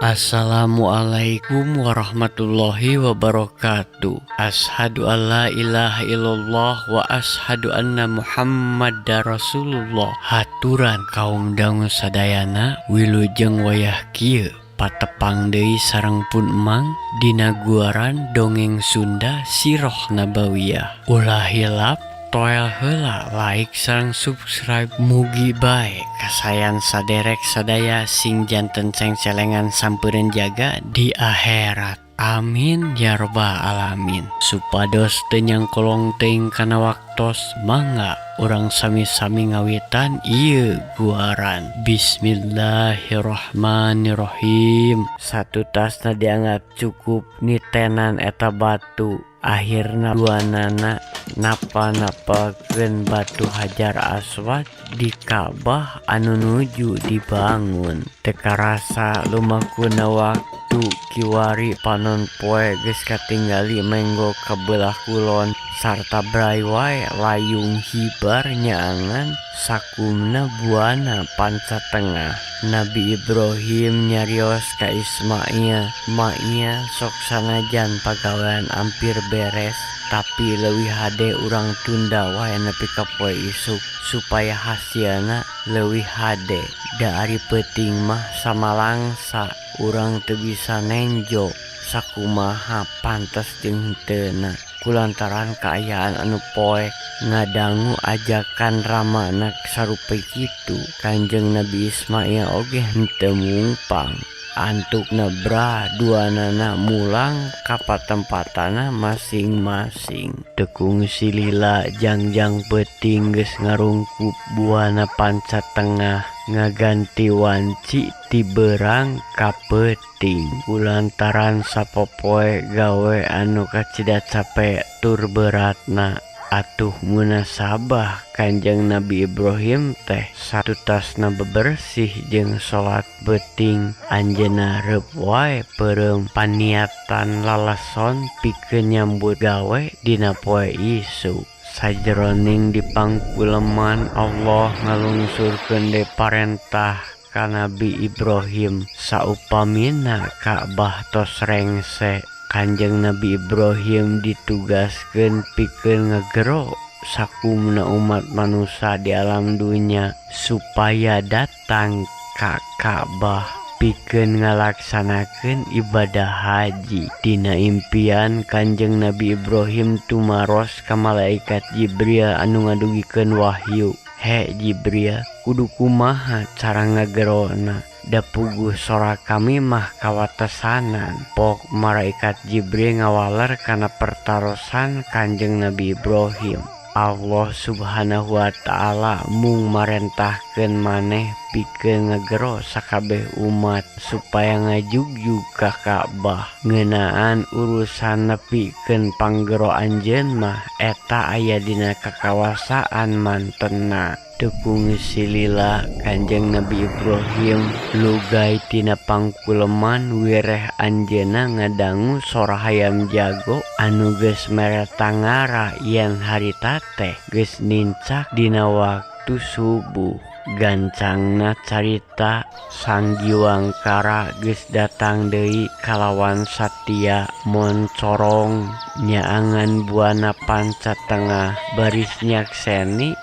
Assalamualaikum warahmatullahi wabarakatuh. Ashadu an la ilaha illallah wa ashadu anna Muhammadar Rasulullah. Haturan kaum dangu sadayana wilujeng wayah kieu patepang deui sareng pun emang dina guaran dongeng Sunda Sirah Nabawiyah. Ulah hilap toel heula like sareng subscribe mugi bae kasayan saderek sadaya sing janten cengcelengan sampeureuun jaga di akhirat. Amin ya rabbal alamin. Supados teu nyangkolong teuing kana waktos mangga urang sami-sami ngawitan ieu guaran. Bismillahirrahmanirrahim. Satu tasna dianggap cukup nitenan eta batu. Akhirna duanana napa-napakeun batu Hajar Aswad di Ka'bah anu nuju dibangun. Teu karasa lumakuna waktu kiwari panon poe geus katinggali menggo ka beulah kulon sarta bray wae layung hibar nyaangan sakumna buana panca tengah. Nabi Ibrahim nyarios ka Ismail, maknya sok sanajan pagawean ampir beres, tapi leuwih hade urang tunda wae nepi ka poe isuk supaya hasilna leuwih hade. Da ari peuting mah samalangsa urang teu bisa nenjo sakumaha pantes jeung heuteuna kulantaran kaayaan anu poek ngadangu ajakan ramana sarupi kitu. Kanjeng Nabi Ismail oge henteu mungpang antukna bra duanana mulang ka patempatana masing-masing. Tekung silila jangjang peuting geus ngarungkup buana panca tengah ngaganti wanci ti beurang ka peuting kulantaran sapopoe gawe anu kacida capek tur beratna. Atuh munasabah Kanjeng Nabi Ibrahim teh satu tasna bebersih jeung salat beuting anjeunna reup wae peureum paniatan lalason pikeun nyambut gawe dina poe isuk. Sajroning dipangkuleman Allah ngalungsurkeun deui parentah ka Nabi Ibrahim saupamina Ka'bah tos rengse. Kanjeng Nabi Ibrahim ditugaskeun pikeun ngagero sakumna umat manusia di alam dunya supaya datang ka Ka'bah pikeun ngalaksanakeun ibadah haji. Dina impian Kanjeng Nabi Ibrahim tumaros ka malaikat Jibril anu ngadugikeun wahyu, "He Jibril, kudu kumaha cara ngagerona? Da puguh sora kami mah kawatesanan." Pok malaikat Jibril ngawaler kana pertarosan Kanjeng Nabi Ibrahim. Allah subhanahu wa ta'ala mung marentahkeun maneh pikeun ngagero sakabeh umat supaya ngajugjug ka Ka'bah. Ngeunaan urusan nepikeun panggero anjeun mah eta aya dina kakawasaan mantenna. Tekung silila Kanjeng Nabi Ibrahim lugay tina pangkuleman wireh anjeunna ngadangu sora hayam jago anu geus mere tangara yen harita teh geus nincak dina waktu subuh. Gancangna carita Sang Giwangkara geus datang deui kalawan satia mon corong nyaangan buana panca tengah baris nyakseni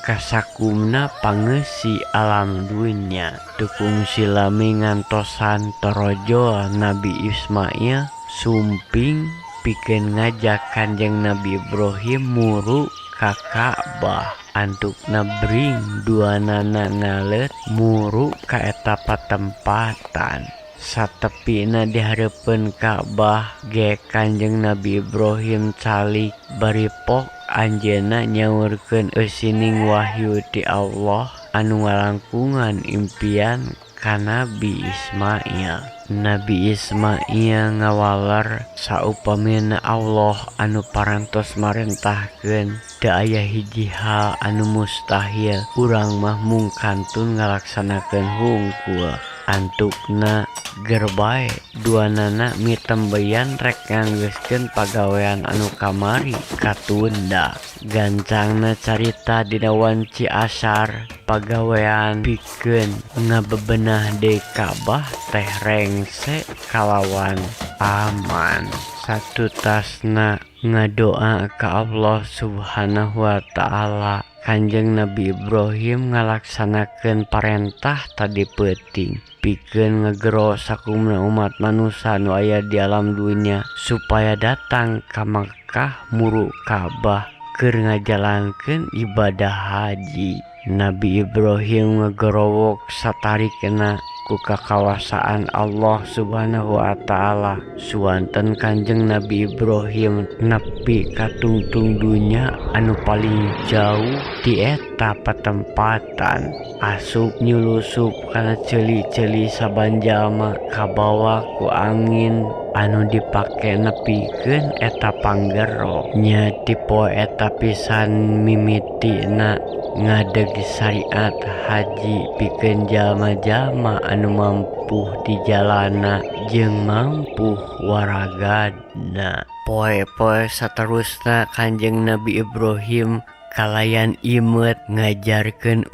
kasakumna pangeusi alam dunya. Tekung silami ngantosan torojo Nabi Ismail sumping pikeun ngajak Kanjeng Nabi Ibrahim muru ka Ka'bah. Antukna bring duanana ngaleut muru ka eta patempatan. Satepina dihareupeun Ka'bah ge Kanjeng Nabi Ibrahim calik bari pok anjeunna nyaurkeun eusining wahyu ti Allah anu ngalangkungan impian ka Nabi Ismail. Nabi Ismail ngawaler saupamina Allah anu parantos marentahkeun teu aya hiji hal anu mustahil urang mah mung kantun ngalaksanakeun hungkul. antukna gerbae duanana mitembeyan rek nganggeuskeun pagawean anu kamari katunda. Gancangna carita dina wanci asar pagawean pikeun ngabebenah deui Ka'bah teh rengse kalawan aman. Satu tasna ngadoa ka Allah Subhanahu wa ta'ala. Kanjeng Nabi Ibrahim ngalaksanakeun parentah tadi peuting pikeun ngegero sakumna umat manusia nu aya di alam dunia supaya datang ka Makkah muru Ka'bah keur ngajalankeun ibadah haji. Nabi Ibrahim ngegerowok satarikna ku kakawasaan Allah Subhanahu wa ta'ala. Suanten Kanjeng Nabi Ibrahim nepi ka tungtung dunya anu paling jauh di eta patempatan asup nyulusup kana ceuli-ceuli saban jalma kabawa ku angin anu dipake nepikeun eta panggero. Nya ti poe eta pisan mimitina ngadeg syariat haji pikeun jalma-jalma anu mampu di jalana jeung mampu waragadna. Poe-poe saterusna Kanjeng Nabi Ibrahim kalayan imet ngajarkeun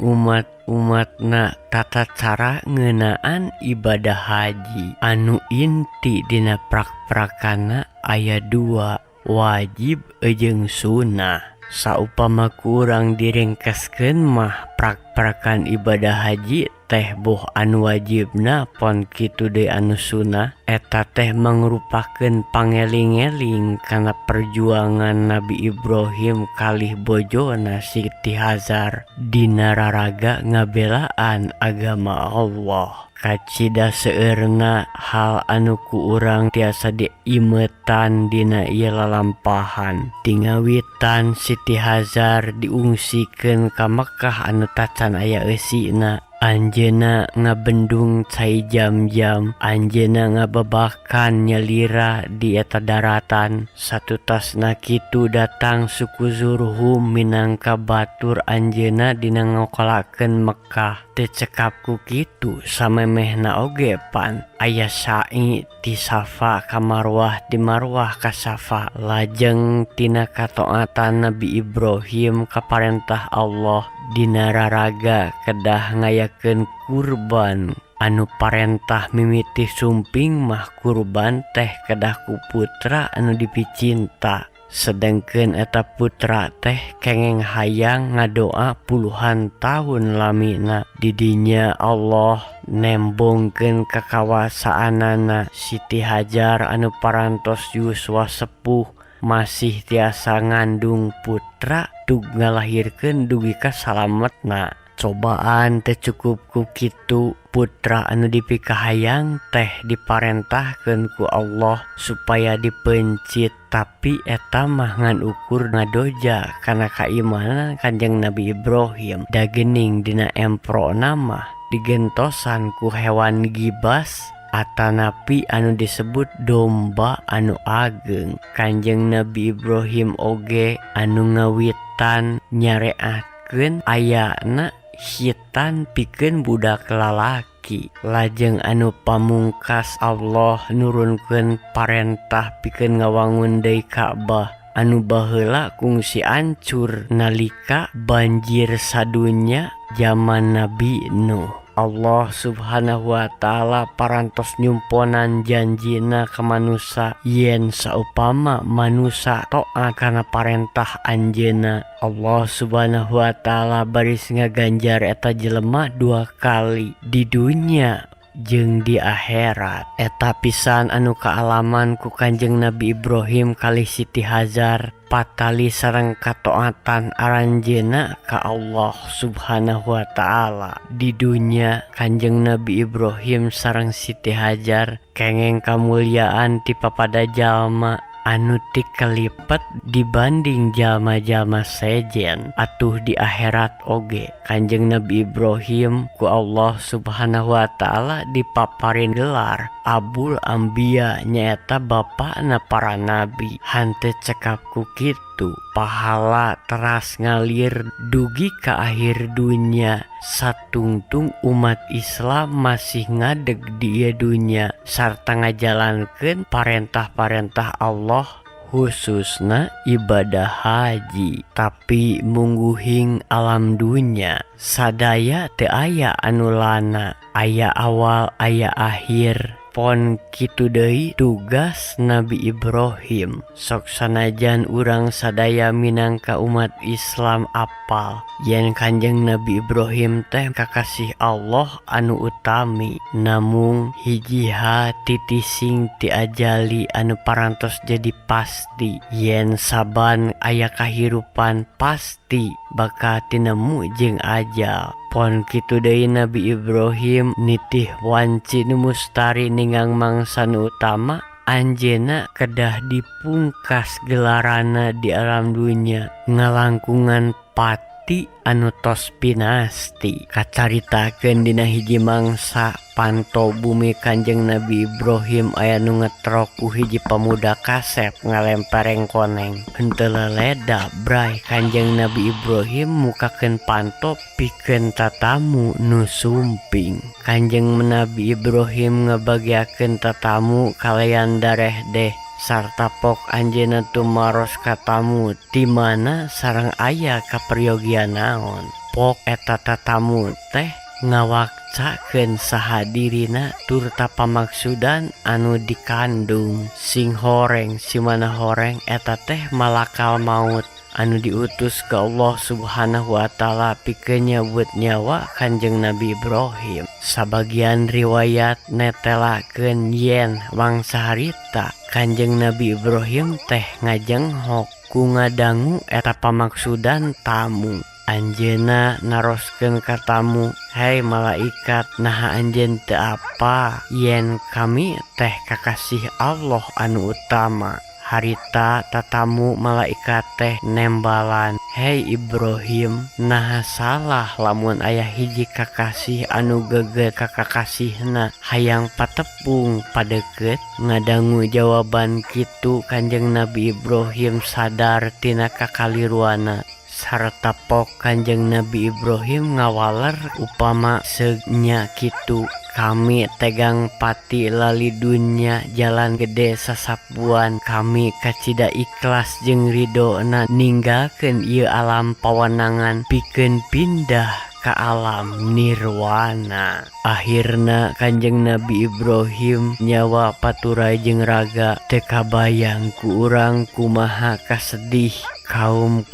umatna tata cara ngeunaan ibadah haji anu inti dina prak-prakana aya 2 wajib jeung sunnah. Saupama kurang diringkeskeun mah prak-prakan ibadah haji teh boh anu wajibna pon kitu deui anu sunnah eta teh mangrupakeun pangeling-eling kana perjuangan Nabi Ibrahim kalih bojona Siti Hajar dina raraga ngabelaan agama Allah. Kacida seueurna hal anu ku urang tiasa diimetan dina ieu lalampahan. Tingawitan Siti Hajar diungsikeun ka Mekkah anu tacan aya eusina. Anjeuna ngabendung cai jam-jam, anjeuna ngababakan nyelira di eta daratan. Satu tasna kitu datang suku Zurhum minangka batur anjeuna dina ngokolakeun Mekkah. Teu cekap ku kitu samemehna oge pan aya sa'i ti Safa ka Marwah, di Marwah ka Safa. Lajeng tina kataatan Nabi Ibrahim ka parentah Allah dina raraga kedah ngayakeun kurban anu parentah mimiti sumping mah kurban teh kedah ku putra anu dipicinta. Sedengkeun eta putra teh kengeng hayang ngadoa puluhan tahun lamina. Didinya Allah nembongkeun kakawasaanana Siti Hajar anu parantos yuswa sepuh masih tiasa ngandung putra tug ngalahirkeun dugi ka salametna. Cobaan teu cukup ku kitu, putra anu dipikahayang teh diparentahkeun ku Allah supaya dipencit, tapi eta mah ngan ukur ngadoja kana kaimanan Kanjeng Nabi Ibrahim. Da geuning dina emprona mah digentosan ku hewan gibas atanapi anu disebut domba anu ageng. Kanjeng Nabi Ibrahim oge anu ngawitan nyareatkeun ayana hitan pikeun budak lalaki. Lajeng anu pamungkas Allah nurunkeun parentah pikeun ngawangun deui Ka'bah anu baheula kungsi ancur nalika banjir sadunya zaman Nabi Nuh. Allah Subhanahu wa ta'ala parantos nyumponan janjina ka manusia yen saupama manusia taat kana parentah anjeuna. Allah Subhanahu wa ta'ala baris ngaganjar eta jelema 2 kali di dunia jeung di akhirat. Eta pisan anu kaalaman ku Kanjeng Nabi Ibrahim kalih Siti Hajar patali sareng kataatan aranjeuna ka Allah Subhanahu wa ta'ala. Di dunya Kanjeng Nabi Ibrahim sareng Siti Hajar kengeng kamulyaan ti papada jalma anu ti kelipet dibanding jalma-jalma sejen. Atuh di akhirat oge Kanjeng Nabi Ibrahim ku Allah Subhanahu wa ta'ala dipaparin gelar Abul Anbiya, nyaeta bapana para nabi. Hante cekap ku kitu kitu pahala teras ngalir dugi ka akhir dunya satungtung umat Islam masih ngadeg di ieu dunya sarta ngajalankeun parentah-parentah Allah khususna ibadah haji. Tapi mungguhing alam dunya sadaya teu aya anu lana, aya awal aya akhir. Pon kitu deui tugas Nabi Ibrahim. Sok sanajan urang sadaya minangka umat Islam apal yen Kanjeng Nabi Ibrahim teh kakasih Allah anu utami, namung hijiha titising ti ajali anu parantos jadi pasti. Yen saban aya kahirupan pasti bakal tinemu jeung ajal. Pon kitu deui Nabi Ibrahim nitih wanci nu mustari ningang mangsa nu utama anjeunna kedah dipungkas gelarana di alam dunya ngalangkungan pati anu tos pinasti. Kacaritakeun dina hiji mangsa panto bumi Kanjeng Nabi Ibrahim aya nu ngetrok ku hiji pemuda kasep ngalempareng koneng. Henteu leleda bray Kanjeng Nabi Ibrahim mukakeun panto pikeun tatamu nu sumping. Kanjeng Nabi Ibrahim ngabagiakeun tatamu kalayan dareh deh sarta pok anjeunna tumaros ka tamu di mana sareng aya kaperyogian naon. Pok eta tatamu teh ngawakcakeun sahadirina turta pamaksudan anu dikandung. Sing horeng si mana horeng eta teh malakal maut anu diutus ke Allah Subhanahu wa Ta'ala pikeun nyabut nyawa Kanjeng Nabi Ibrahim. Sabagian riwayat netelakeun yen mangsa harita Kanjeng Nabi Ibrahim teh ngajenghok ku ngadangu eta pamaksudan tamu. Anjeunna naroskeun ka tamu, "Hei malaikat, naha anjeun teu apa yen kami teh kakasih Allah anu utama." Harita tatamu malaikat teh nembalan, "Hei Ibrahim, naha salah lamun aya hiji kakasih anu geget ka kakasihna hayang patepung padeukeut." Ngadangu jawaban kitu Kanjeng Nabi Ibrahim sadar tina kakaliruana. Sarta pok Kanjeng Nabi Ibrahim ngawaler upama segnya kitu. Kami tegang pati lali dunya jalan gede sasapuan, kami kacida ikhlas jeung ridona ninggalkeun ieu alam pawanangan pikeun pindah ka alam nirwana. Akhirna Kanjeng Nabi Ibrahim nyawa paturai jeung raga teu kabayang ku urang kumaha kasedih kaum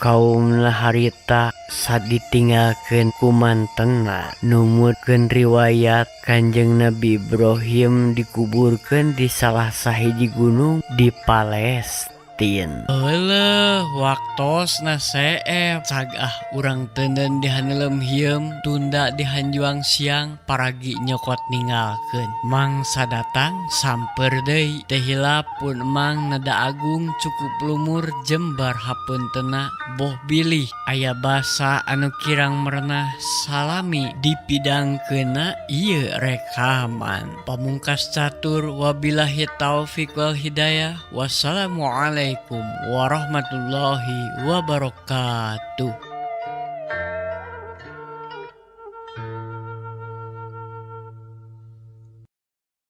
harita saditinggalkeun ku mantenna. Numutkeun riwayat Kanjeng Nabi Ibrahim dikuburkeun di salah sahiji gunung di Palestina. Heuleum waktos na seep cagah urang tenden di haneulem hieum tunda di hanjuang siang paragi nyokot ninggalkeun. Mangsa datang samper deui teh hilap pun emang nada agung cukup lumur jembar hapunteuna boh bilih aya basa anu kirang merenah salami dipidangkeuna ieu rekaman. Pamungkas catur wabillahi taufik wal hidayah. Wassalamualaikum warahmatullahi wabarakatuh.